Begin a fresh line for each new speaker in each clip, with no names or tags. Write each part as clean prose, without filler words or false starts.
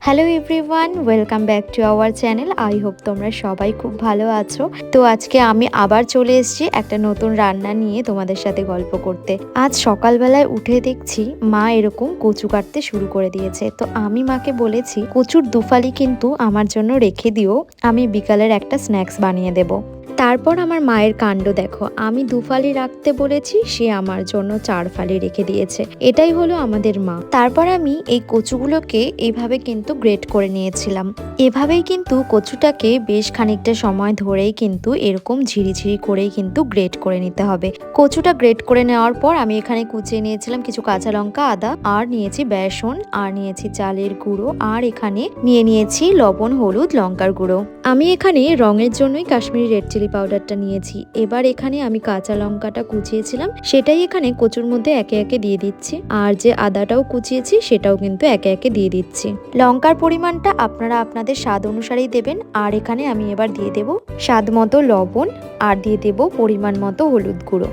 Hello everyone, welcome back to our channel. I hope তোমরা সবাই খুব ভালো আছো। তো আজকে আমি আবার চলে এসেছি একটা নতুন রান্না নিয়ে তোমাদের সাথে গল্প করতে। আজ সকালবেলায় উঠে দেখছি মা এরকম কচু কাটতে শুরু করে দিয়েছে। তো আমি মাকে বলেছি কচুর দুফালি কিন্তু আমার জন্য রেখে দিও, আমি বিকালের একটা স্ন্যাক্স বানিয়ে দেবো। তারপর আমার মায়ের কাণ্ড দেখো, আমি দুফালি রাখতে বলেছি, সে আমার জন্য 4 ফালি রেখে দিয়েছে। এটাই হলো আমাদের মা। তারপর আমি এই কচুগুলোকে এইভাবে কিন্তু গ্রেট করে নিয়েছিলাম। এভাবেই কিন্তু কচুটাকে বেশ খানিকটা সময় ধরেই কিন্তু এরকম ঝিরিঝিরি করেই কিন্তু গ্রেট করে নিতে হবে। কচুটা গ্রেট করে নেওয়ার পর আমি এখানে কুচিয়ে নিয়েছিলাম কিছু কাঁচা লঙ্কা, আদা, আর নিয়েছি বেসন, আর নিয়েছি চালের গুঁড়ো, আর এখানে নিয়েছি লবণ, হলুদ, লঙ্কার গুঁড়ো। আমি এখানে রঙের জন্যই কাশ্মীরি রেড চিলি পাউডারটা নিয়েছি। এবার এখানে আমি কাঁচা লঙ্কাটা কুচিয়েছিলাম সেটাই এখানে কচুর মধ্যে একে একে দিয়ে দিচ্ছি, আর যে আদাটাও কুচিয়েছি সেটাও কিন্তু একে একে দিয়ে দিচ্ছি। লঙ্কার পরিমাণটা আপনারা আপনাদের স্বাদ অনুসারেই দেবেন। আর এখানে আমি এবার দিয়ে দেব স্বাদ মতো লবণ, আর দিয়ে দেব পরিমাণ মতো হলুদ গুঁড়ো।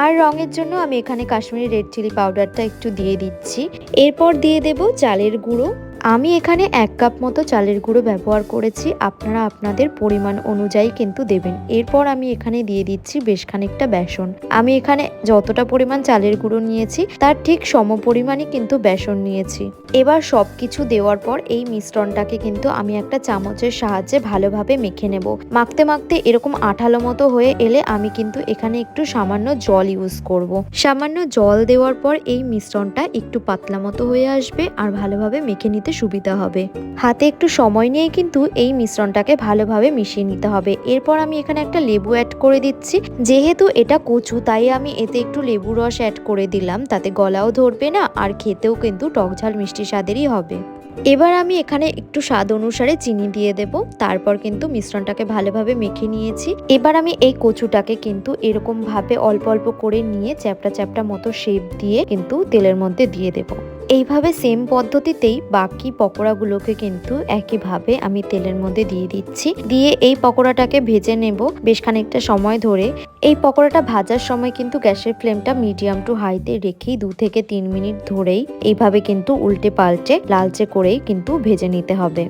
আর রঙের জন্য আমি এখানে কাশ্মীরি রেড চিলি পাউডারটা একটু দিয়ে দিচ্ছি। এরপর দিয়ে দেব চালের গুঁড়ো। আমি এখানে 1 কাপ মতো চালের গুঁড়ো ব্যবহার করেছি, আপনারা আপনাদের পরিমাণ অনুযায়ী কিন্তু দেবেন। এরপর আমি এখানে দিয়ে দিচ্ছি বেশ খানিকটা বেসন। আমি এখানে যতটা পরিমাণ চালের গুঁড়ো নিয়েছি তার ঠিক সম পরিমাণই কিন্তু বেসন নিয়েছি। এবার সব কিছু দেওয়ার পর এই মিশ্রণটাকে কিন্তু আমি একটা চামচের সাহায্যে ভালোভাবে মেখে নেব। মাখতে মাখতে এরকম আঠালো মতো হয়ে এলে আমি কিন্তু এখানে একটু সামান্য জল ইউজ করব। সামান্য জল দেওয়ার পর এই মিশ্রণটা একটু পাতলা মতো হয়ে আসবে আর ভালোভাবে মেখে নিতে সুবিধা হবে। হাতে একটু সময় নিয়ে কিন্তু এই মিশ্রণটাকে ভালোভাবে মিশিয়ে নিতে হবে। এরপর আমি এখানে একটা লেবু অ্যাড করে দিচ্ছি। যেহেতু এটা কচু তাই আমি এতে একটু লেবু রস অ্যাড করে দিলাম, তাতে গলাও ধরবে না আর খেতেও কিন্তু টকঝাল মিষ্টি স্বাদেরই হবে। এবার আমি এখানে একটু স্বাদ অনুসারে চিনি দিয়ে দেব। তারপর কিন্তু মিশ্রণটাকে ভালোভাবে মেখে নিয়েছি। এবার আমি এই কচুটাকে কিন্তু এরকম ভাবে অল্প অল্প করে নিয়ে চ্যাপটা চ্যাপটা মতো শেপ দিয়ে কিন্তু তেলের মধ্যে দিয়ে দেব। এইভাবে সেম পদ্ধতিতেই বাকি পকোড়াগুলোকে কিন্তু একইভাবে আমি তেলের মধ্যে দিয়ে দিচ্ছি। দিয়ে এই পকোড়াটাকে ভেজে নেব বেশ খানিকটা সময় ধরে। এই পকোড়াটা ভাজার সময় কিন্তু গ্যাসের ফ্লেমটা মিডিয়াম টু হাইতে রেখেই 2 থেকে 3 মিনিট ধরেই এইভাবে কিন্তু উল্টে পাল্টে লালচে করেই কিন্তু ভেজে নিতে হবে।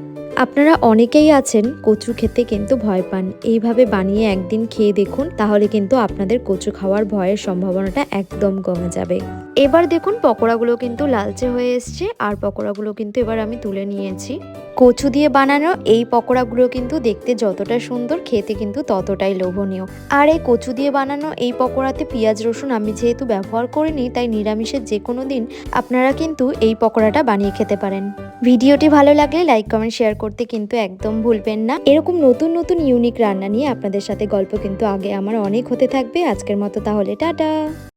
আপনারা অনেকেই আছেন কচু খেতে কিন্তু ভয় পান, এইভাবে বানিয়ে একদিন খেয়ে দেখুন, তাহলে কিন্তু আপনাদের কচু খাওয়ার ভয়ের সম্ভাবনাটা একদম কমে যাবে। এবার দেখুন পকোড়াগুলো কিন্তু লালচে হয়ে এসছে, আর পকোড়াগুলো কিন্তু এবার আমি তুলে নিয়েছি। কচু দিয়ে বানানো এই পকোড়াগুলো কিন্তু দেখতে যতটা সুন্দর, খেতে কিন্তু ততটাই লোভনীয়। আর এই কচু দিয়ে বানানো এই পকোড়াতে পেঁয়াজ রসুন আমি যেহেতু ব্যবহার করিনি, তাই নিরামিষের যে কোনো দিন আপনারা কিন্তু এই পকোড়াটা বানিয়ে খেতে পারেন। ভিডিওটি ভালো লাগলে লাইক, কমেন্ট, শেয়ার করতে কিন্তু একদম ভুলবেন না। এরকম নতুন নতুন ইউনিক রান্না নিয়ে আপনাদের সাথে গল্প কিন্তু আগে আমার অনেক হতে থাকবে। আজকের মতো তাহলে টাটা।